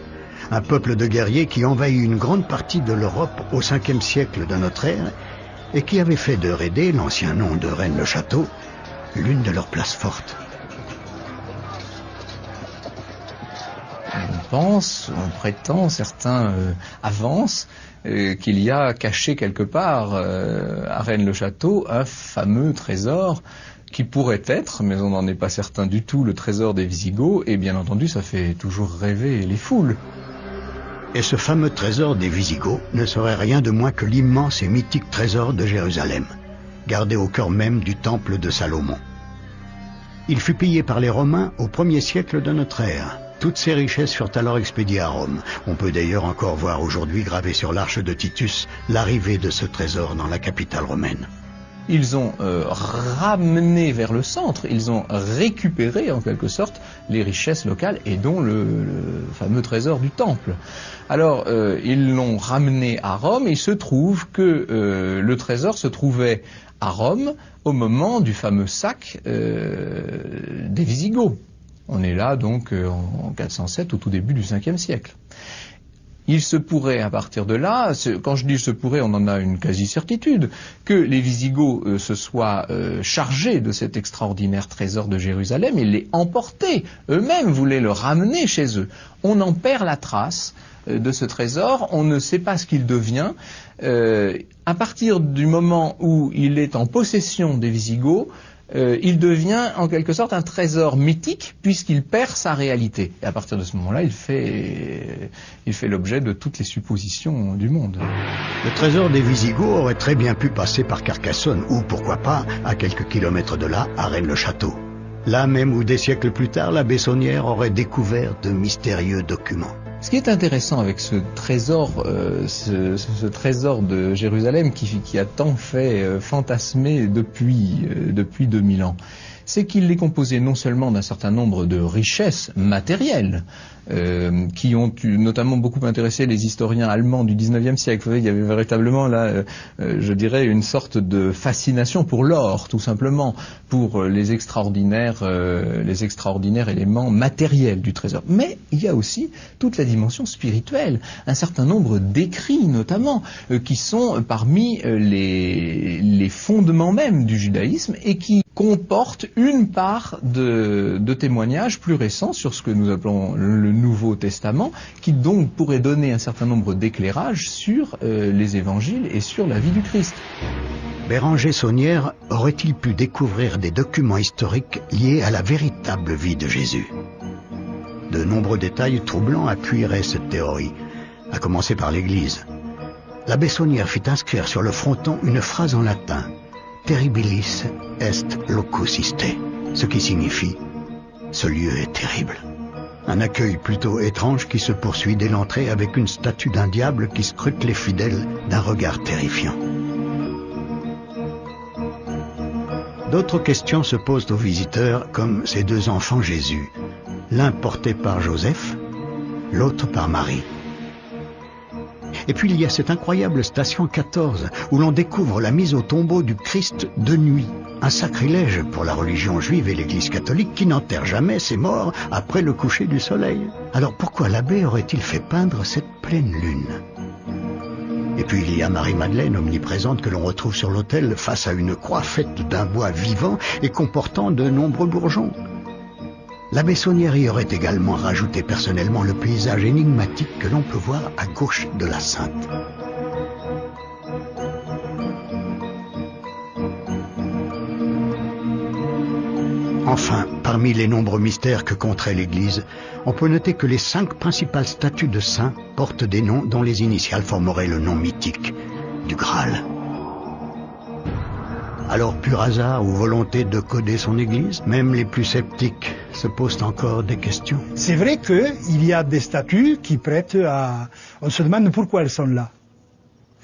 un peuple de guerriers qui envahit une grande partie de l'Europe au 5e siècle de notre ère et qui avait fait de Rédé, l'ancien nom de Rennes-le-Château, l'une de leurs places fortes. On prétend, certains avancent qu'il y a caché quelque part à Rennes-le-Château un fameux trésor qui pourrait être, mais on n'en est pas certain du tout, le trésor des Visigoths, et bien entendu ça fait toujours rêver les foules. Et ce fameux trésor des Visigoths ne serait rien de moins que l'immense et mythique trésor de Jérusalem, gardé au cœur même du temple de Salomon. Il fut pillé par les Romains au 1er siècle de notre ère. Toutes ces richesses furent alors expédiées à Rome. On peut d'ailleurs encore voir aujourd'hui gravé sur l'arche de Titus l'arrivée de ce trésor dans la capitale romaine. Ils ont ramené vers le centre, ils ont récupéré en quelque sorte les richesses locales et dont le fameux trésor du temple. Alors ils l'ont ramené à Rome et il se trouve que le trésor se trouvait à Rome au moment du fameux sac des Visigoths. On est là donc en 407 au tout début du 5e siècle. Il se pourrait à partir de là, quand je dis se pourrait, on en a une quasi-certitude, que les Visigoths se soient chargés de cet extraordinaire trésor de Jérusalem et l'aient emporté. Eux-mêmes voulaient le ramener chez eux. On en perd la trace de ce trésor, on ne sait pas ce qu'il devient. À partir du moment où il est en possession des Visigoths, il devient en quelque sorte un trésor mythique puisqu'il perd sa réalité. Et à partir de ce moment-là, il fait l'objet de toutes les suppositions du monde. Le trésor des Visigoths aurait très bien pu passer par Carcassonne ou, pourquoi pas, à quelques kilomètres de là, à Rennes-le-Château. Là même où des siècles plus tard, l'abbé Saunière aurait découvert de mystérieux documents. Ce qui est intéressant avec ce trésor, ce trésor de Jérusalem qui a tant fait fantasmer depuis 2000 ans, c'est qu'il est composé non seulement d'un certain nombre de richesses matérielles, qui ont notamment beaucoup intéressé les historiens allemands du 19e siècle. Vous voyez, il y avait véritablement là, je dirais, une sorte de fascination pour l'or, tout simplement, pour les extraordinaires éléments matériels du trésor. Mais il y a aussi toute la dimension spirituelle, un certain nombre d'écrits notamment, qui sont parmi les fondements même du judaïsme et qui comportent une part de témoignages plus récents sur ce que nous appelons le Nouveau Testament, qui donc pourrait donner un certain nombre d'éclairages sur les évangiles et sur la vie du Christ. Béranger Saunière aurait-il pu découvrir des documents historiques liés à la véritable vie de Jésus? De nombreux détails troublants appuieraient cette théorie. à commencer par l'église. L'abbé Saunière fit inscrire sur le fronton une phrase en latin, « Terribilis est locus iste », ce qui signifie « ce lieu est terrible ». Un accueil plutôt étrange qui se poursuit dès l'entrée avec une statue d'un diable qui scrute les fidèles d'un regard terrifiant. D'autres questions se posent aux visiteurs comme ces deux enfants Jésus, l'un porté par Joseph, l'autre par Marie. Et puis il y a cette incroyable station 14 où l'on découvre la mise au tombeau du Christ de nuit. Un sacrilège pour la religion juive et l'Église catholique qui n'enterre jamais ses morts après le coucher du soleil. Alors pourquoi l'abbé aurait-il fait peindre cette pleine lune? Et puis il y a Marie-Madeleine omniprésente que l'on retrouve sur l'autel face à une croix faite d'un bois vivant et comportant de nombreux bourgeons. L'abbé Saunière y aurait également rajouté personnellement le paysage énigmatique que l'on peut voir à gauche de la Sainte. Enfin, parmi les nombreux mystères que compterait l'Église, on peut noter que les 5 principales statues de saints portent des noms dont les initiales formeraient le nom mythique du Graal. Alors, pur hasard ou volonté de coder son Église? Même les plus sceptiques se posent encore des questions. C'est vrai qu'il y a des statues qui prêtent à... On se demande pourquoi elles sont là.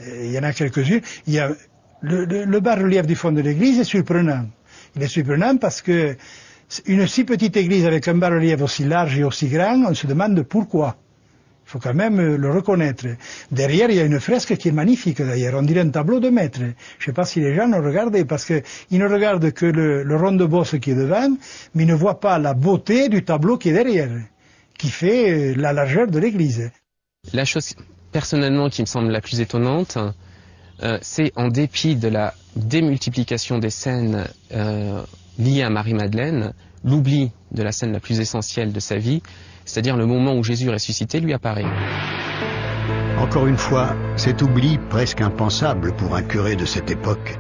Il y en a quelques-unes. Il y a le bas-relief du fond de l'église est surprenant. Il est surprenant parce que une si petite église avec un bas-relief aussi large et aussi grand, on se demande pourquoi. Il faut quand même le reconnaître. Derrière, il y a une fresque qui est magnifique d'ailleurs. On dirait un tableau de maître. Je ne sais pas si les gens l'ont regardé parce qu'ils ne regardent que le rond de bosse qui est devant, mais ils ne voient pas la beauté du tableau qui est derrière, qui fait la largeur de l'église. La chose personnellement qui me semble la plus étonnante, c'est en dépit de la démultiplication des scènes liées à Marie-Madeleine, l'oubli de la scène la plus essentielle de sa vie, c'est-à-dire le moment où Jésus ressuscité lui apparaît. Encore une fois, cet oubli presque impensable pour un curé de cette époque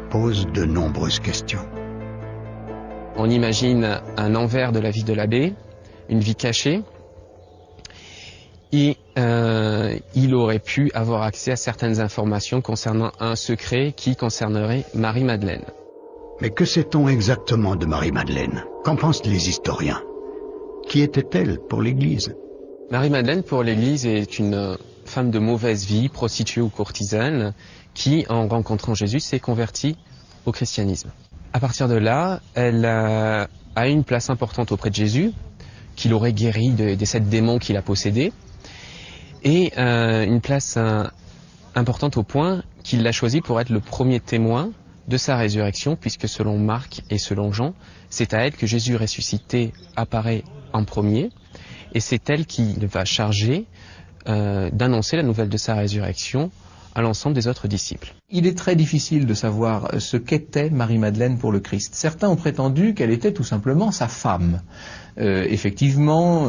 pose de nombreuses questions. On imagine un envers de la vie de l'abbé, une vie cachée, et il aurait pu avoir accès à certaines informations concernant un secret qui concernerait Marie-Madeleine. Mais que sait-on exactement de Marie-Madeleine? Qu'en pensent les historiens? Qui était-elle pour l'Église? Marie-Madeleine pour l'Église est une femme de mauvaise vie, prostituée ou courtisane, qui, en rencontrant Jésus, s'est convertie au christianisme. À partir de là, elle a une place importante auprès de Jésus, qu'il aurait guéri des 7 démons qu'il a possédés, et une place importante au point qu'il l'a choisi pour être le premier témoin de sa résurrection, puisque selon Marc et selon Jean, c'est à elle que Jésus ressuscité apparaît en premier, et c'est elle qui va charger d'annoncer la nouvelle de sa résurrection à l'ensemble des autres disciples. Il est très difficile de savoir ce qu'était Marie-Madeleine pour le Christ. Certains ont prétendu qu'elle était tout simplement sa femme. Effectivement,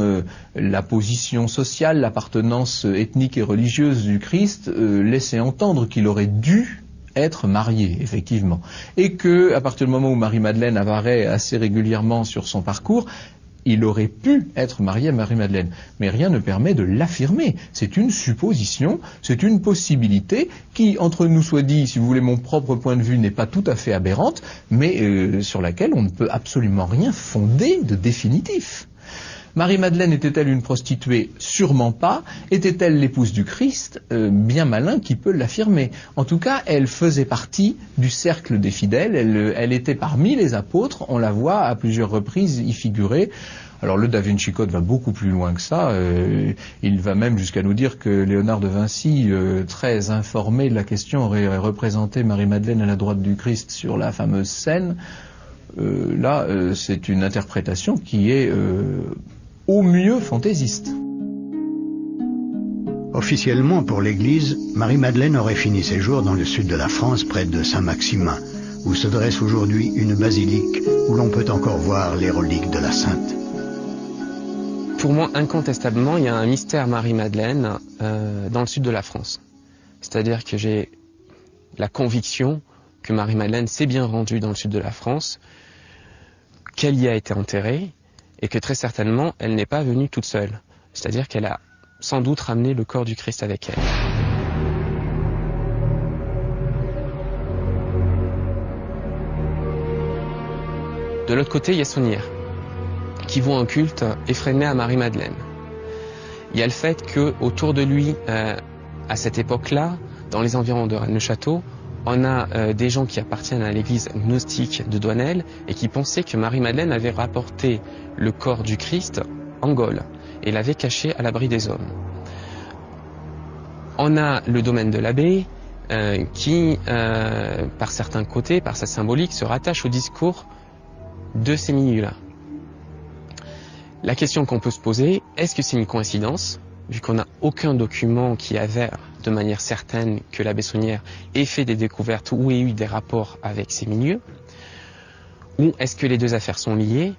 la position sociale, l'appartenance ethnique et religieuse du Christ laissait entendre qu'il aurait dû être marié, effectivement. Et que, à partir du moment où Marie-Madeleine apparaît assez régulièrement sur son parcours, il aurait pu être marié à Marie-Madeleine. Mais rien ne permet de l'affirmer. C'est une supposition, c'est une possibilité qui, entre nous soit dit, si vous voulez, mon propre point de vue n'est pas tout à fait aberrante, mais sur laquelle on ne peut absolument rien fonder de définitif. Marie-Madeleine était-elle une prostituée? Sûrement pas. Était-elle l'épouse du Christ? Bien malin qui peut l'affirmer. En tout cas, elle faisait partie du cercle des fidèles, elle était parmi les apôtres, on la voit à plusieurs reprises y figurer. Alors le Da Vinci Code va beaucoup plus loin que ça, il va même jusqu'à nous dire que Léonard de Vinci, très informé de la question, aurait représenté Marie-Madeleine à la droite du Christ sur la fameuse scène. Là, c'est une interprétation qui est au mieux fantaisiste. Officiellement pour l'Église, Marie-Madeleine aurait fini ses jours dans le sud de la France, près de Saint-Maximin, où se dresse aujourd'hui une basilique où l'on peut encore voir les reliques de la Sainte. Pour moi, incontestablement, il y a un mystère Marie-Madeleine dans le sud de la France. C'est-à-dire que j'ai la conviction que Marie-Madeleine s'est bien rendue dans le sud de la France, qu'elle y a été enterrée, et que très certainement, elle n'est pas venue toute seule. C'est-à-dire qu'elle a sans doute ramené le corps du Christ avec elle. De l'autre côté, il y a Saunière, qui voue un culte effréné à Marie-Madeleine. Il y a le fait qu'autour de lui, à cette époque-là, dans les environs de Rennes-le-Château, on a des gens qui appartiennent à l'église gnostique de Douanel et qui pensaient que Marie-Madeleine avait rapporté le corps du Christ en Gaule et l'avait caché à l'abri des hommes. On a le domaine de l'abbé qui, par certains côtés, par sa symbolique, se rattache au discours de ces milieux-là. La question qu'on peut se poser, est-ce que c'est une coïncidence, vu qu'on n'a aucun document qui avère de manière certaine que l'abbé Saunière ait fait des découvertes ou ait eu des rapports avec ces milieux, ou est-ce que les deux affaires sont liées?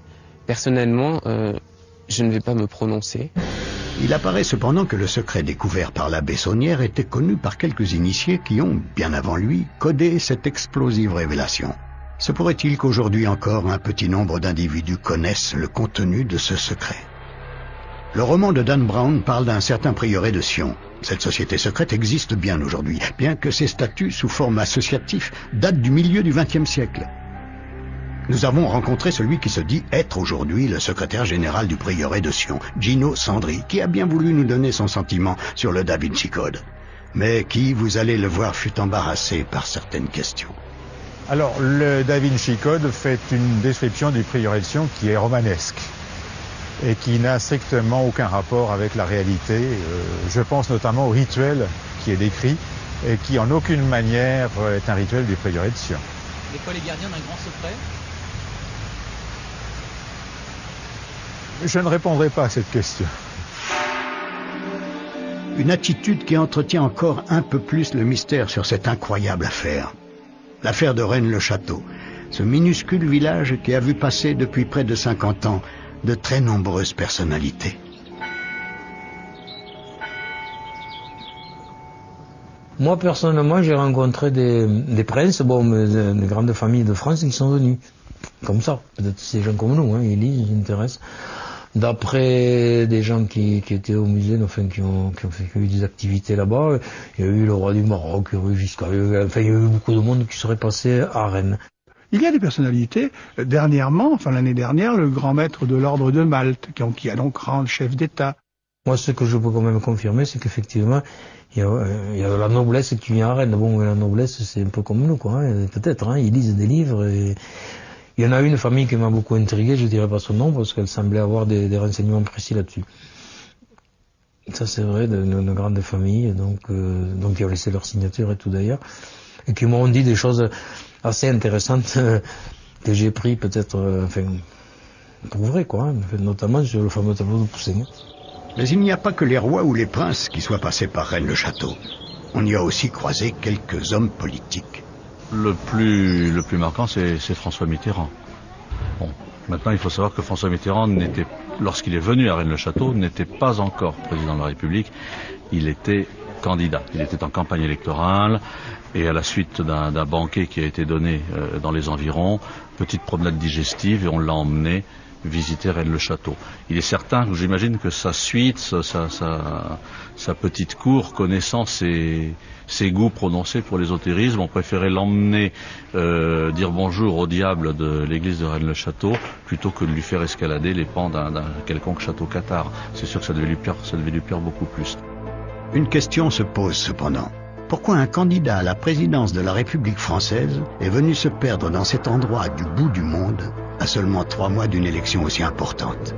Personnellement, je ne vais pas me prononcer. Il apparaît cependant que le secret découvert par l'abbé Saunière était connu par quelques initiés qui ont, bien avant lui, codé cette explosive révélation. Se pourrait-il qu'aujourd'hui encore un petit nombre d'individus connaissent le contenu de ce secret? Le roman de Dan Brown parle d'un certain prieuré de Sion. Cette société secrète existe bien aujourd'hui, bien que ses statuts sous forme associative datent du milieu du XXe siècle. Nous avons rencontré celui qui se dit être aujourd'hui le secrétaire général du prieuré de Sion, Gino Sandri, qui a bien voulu nous donner son sentiment sur le Da Vinci Code, mais qui, vous allez le voir, fut embarrassé par certaines questions. Alors, le Da Vinci Code fait une description du prieuré de Sion qui est romanesque et qui n'a strictement aucun rapport avec la réalité. Je pense notamment au rituel qui est décrit et qui en aucune manière est un rituel du prieuré de Sion. L'école est gardien d'un grand secret? Je ne répondrai pas à cette question. Une attitude qui entretient encore un peu plus le mystère sur cette incroyable affaire. L'affaire de Rennes-le-Château, ce minuscule village qui a vu passer depuis près de 50 ans de très nombreuses personnalités. Moi, personnellement, j'ai rencontré des princes, des grandes familles de France qui sont venus. Comme ça. Peut-être ces gens comme nous, ils lisent, ils s'intéressent. D'après des gens qui étaient au musée, enfin, qui ont eu des activités là-bas, il y a eu le roi du Maroc, il y a eu Giscard, il y a eu beaucoup de monde qui serait passé à Rennes. Il y a des personnalités, dernièrement, l'année dernière, le grand maître de l'ordre de Malte, qui a donc rang chef d'État. Moi, ce que je peux quand même confirmer, c'est qu'effectivement, il y a la noblesse qui vient à Rennes. Bon, la noblesse, c'est un peu comme nous, quoi. Peut-être, ils lisent des livres et... Il y en a une famille qui m'a beaucoup intrigué, je ne dirais pas son nom, parce qu'elle semblait avoir des renseignements précis là-dessus. Ça, c'est vrai, d'une grande famille, donc qui ont laissé leur signature et tout d'ailleurs, et qui m'ont dit des choses assez intéressantes que j'ai pris peut-être, pour vrai, quoi, notamment sur le fameux tableau de Poussin. Mais il n'y a pas que les rois ou les princes qui soient passés par Rennes-le-Château. On y a aussi croisé quelques hommes politiques. Le plus marquant, c'est François Mitterrand. Bon, maintenant, il faut savoir que François Mitterrand, lorsqu'il est venu à Rennes-le-Château, n'était pas encore président de la République. Il était candidat. Il était en campagne électorale et à la suite d'un banquet qui a été donné dans les environs, petite promenade digestive et on l'a emmené visiter Rennes-le-Château. Il est certain que j'imagine que sa suite, sa petite cour, connaissant ses goûts prononcés pour l'ésotérisme, ont préféré l'emmener dire bonjour au diable de l'église de Rennes-le-Château plutôt que de lui faire escalader les pans d'un quelconque château cathare. C'est sûr que ça devait lui plaire beaucoup plus. Une question se pose cependant. Pourquoi un candidat à la présidence de la République française est venu se perdre dans cet endroit du bout du monde à seulement 3 mois d'une élection aussi importante?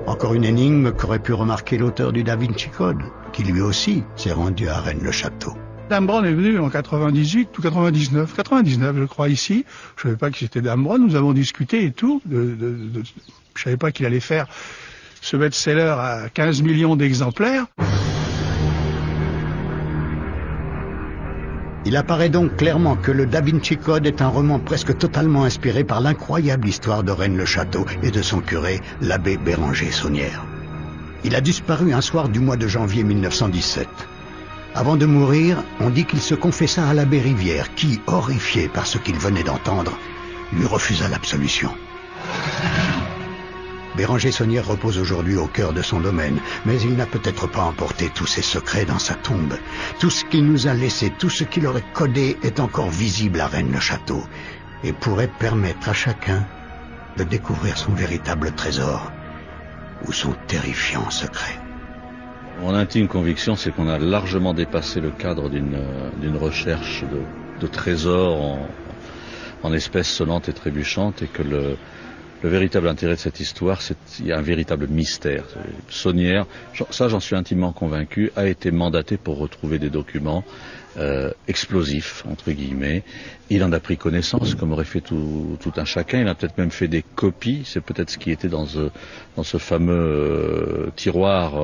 Encore une énigme qu'aurait pu remarquer l'auteur du Da Vinci Code, qui lui aussi s'est rendu à Rennes-le-Château. Dan Brown est venu en 98 ou 99 je crois ici. Je savais pas que c'était Dan Brown, nous avons discuté et tout. Je savais pas qu'il allait faire ce best-seller à 15 millions d'exemplaires. Il apparaît donc clairement que le Da Vinci Code est un roman presque totalement inspiré par l'incroyable histoire de Rennes-le-Château et de son curé, l'abbé Béranger Saunière. Il a disparu un soir du mois de janvier 1917. Avant de mourir, on dit qu'il se confessa à l'abbé Rivière, qui, horrifié par ce qu'il venait d'entendre, lui refusa l'absolution. Béranger Saunière repose aujourd'hui au cœur de son domaine, mais il n'a peut-être pas emporté tous ses secrets dans sa tombe. Tout ce qu'il nous a laissé, tout ce qu'il aurait codé est encore visible à Rennes-le-Château et pourrait permettre à chacun de découvrir son véritable trésor ou son terrifiant secret. Mon intime conviction, c'est qu'on a largement dépassé le cadre d'une recherche de trésors en espèces sonnantes et trébuchantes, et que le véritable intérêt de cette histoire, il y a un véritable mystère. Saunière, ça j'en suis intimement convaincu, a été mandaté pour retrouver des documents explosifs, entre guillemets. Il en a pris connaissance, comme aurait fait tout un chacun. Il a peut-être même fait des copies. C'est peut-être ce qui était dans ce fameux tiroir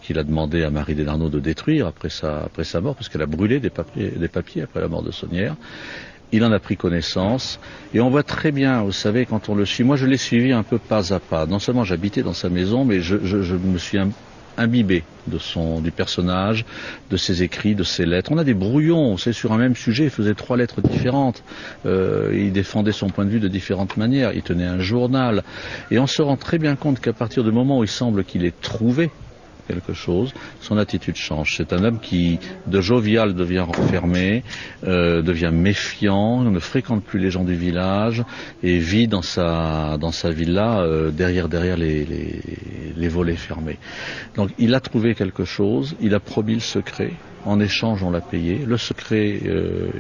qu'il a demandé à Marie Desnarnaud de détruire après sa mort, parce qu'elle a brûlé des papiers après la mort de Saunière. Il en a pris connaissance, et on voit très bien, vous savez, quand on le suit, moi je l'ai suivi un peu pas à pas. Non seulement j'habitais dans sa maison, mais je me suis imbibé du personnage, de ses écrits, de ses lettres. On a des brouillons, c'est sur un même sujet, il faisait 3 lettres différentes, il défendait son point de vue de différentes manières, il tenait un journal, et on se rend très bien compte qu'à partir du moment où il semble qu'il ait trouvé quelque chose, son attitude change. C'est un homme qui, de jovial, devient renfermé, devient méfiant, ne fréquente plus les gens du village et vit dans sa villa derrière les volets fermés. Donc il a trouvé quelque chose, il a promis le secret. En échange, on l'a payé. Le secret,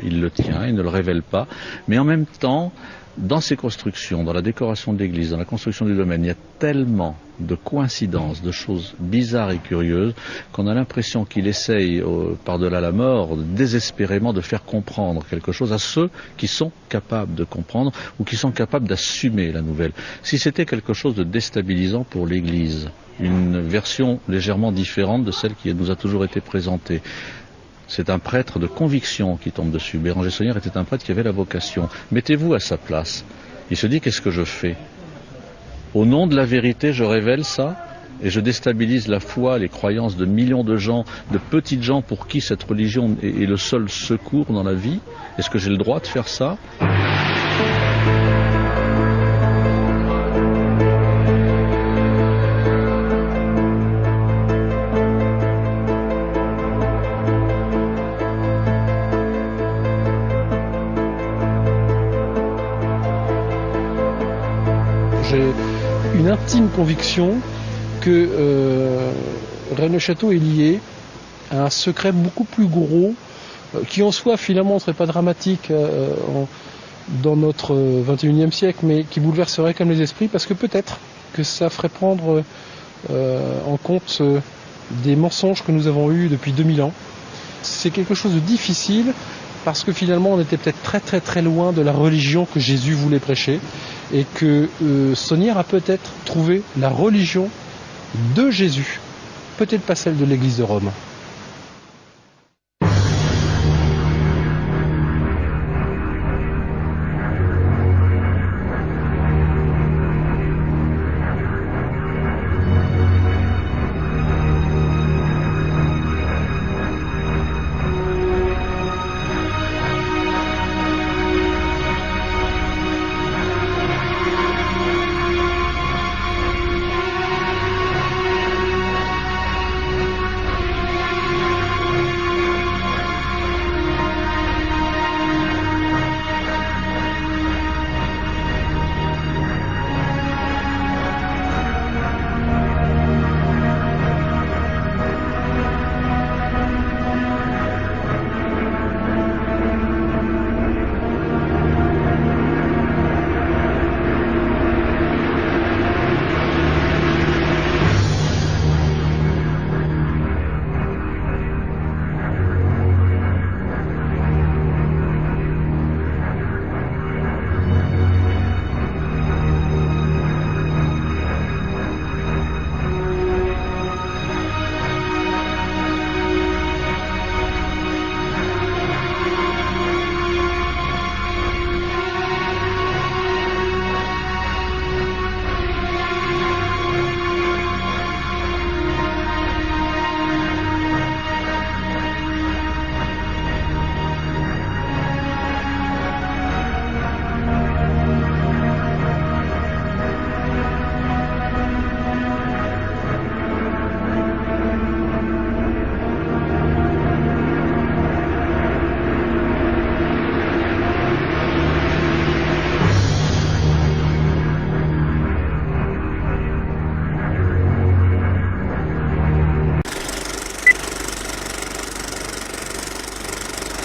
il le tient, il ne le révèle pas. Mais en même temps, dans ses constructions, dans la décoration de l'église, dans la construction du domaine, il y a tellement de coïncidences, de choses bizarres et curieuses, qu'on a l'impression qu'il essaye, par-delà la mort, désespérément de faire comprendre quelque chose à ceux qui sont capables de comprendre ou qui sont capables d'assumer la nouvelle. Si c'était quelque chose de déstabilisant pour l'église, une version légèrement différente de celle qui nous a toujours été présentée, c'est un prêtre de conviction qui tombe dessus. Béranger Saunière était un prêtre qui avait la vocation. Mettez-vous à sa place. Il se dit, qu'est-ce que je fais? Au nom de la vérité, je révèle ça et je déstabilise la foi, les croyances de millions de gens, de petites gens pour qui cette religion est le seul secours dans la vie. Est-ce que j'ai le droit de faire ça? J'ai une intime conviction que Rennes-le-Château est lié à un secret beaucoup plus gros, qui en soi finalement ne serait pas dramatique dans notre 21e siècle, mais qui bouleverserait comme les esprits, parce que peut-être que ça ferait prendre en compte des mensonges que nous avons eus depuis 2000 ans. C'est quelque chose de difficile, parce que finalement on était peut-être très très très loin de la religion que Jésus voulait prêcher, et que Saunière a peut-être trouvé la religion de Jésus, peut-être pas celle de l'Église de Rome.